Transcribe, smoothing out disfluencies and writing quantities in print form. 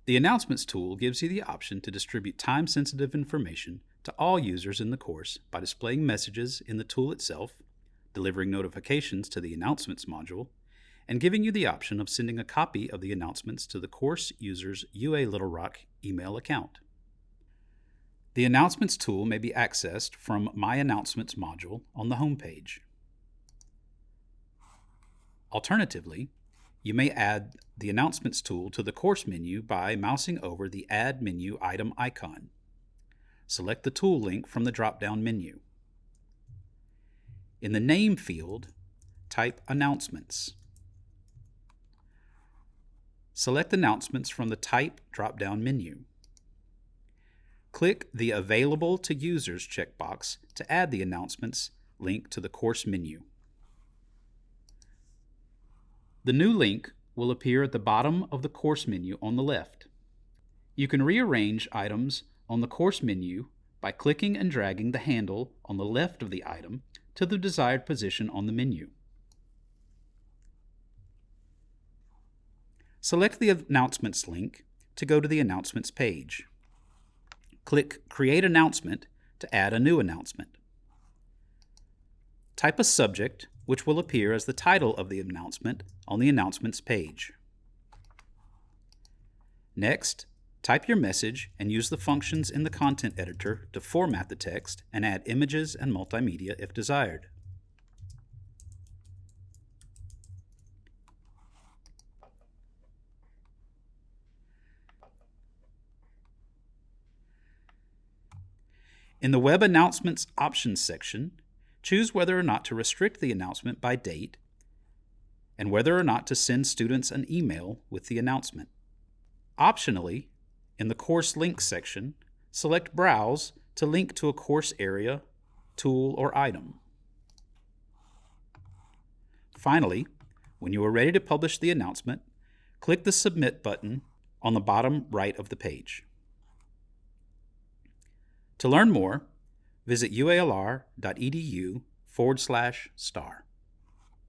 The Announcements tool gives you the option to distribute time-sensitive information to all users in the course by displaying messages in the tool itself, delivering notifications to the Announcements module, and giving you the option of sending a copy of the announcements to the course user's UA Little Rock email account. The Announcements tool may be accessed from My Announcements module on the home page. Alternatively, you may add the Announcements tool to the course menu by mousing over the Add Menu item icon. Select the tool link from the drop-down menu. In the Name field, type Announcements. Select Announcements from the Type drop-down menu. Click the Available to Users checkbox to add the Announcements link to the course menu. The new link will appear at the bottom of the course menu on the left. You can rearrange items on the course menu by clicking and dragging the handle on the left of the item to the desired position on the menu. Select the Announcements link to go to the Announcements page. Click Create Announcement to add a new announcement. Type a subject which will appear as the title of the announcement on the Announcements page. Next, type your message and use the functions in the content editor to format the text and add images and multimedia if desired. In the Web Announcements Options section, choose whether or not to restrict the announcement by date and whether or not to send students an email with the announcement. Optionally, in the Course Links section, select Browse to link to a course area, tool, or item. Finally, when you are ready to publish the announcement, click the Submit button on the bottom right of the page. To learn more, visit ualr.edu/star.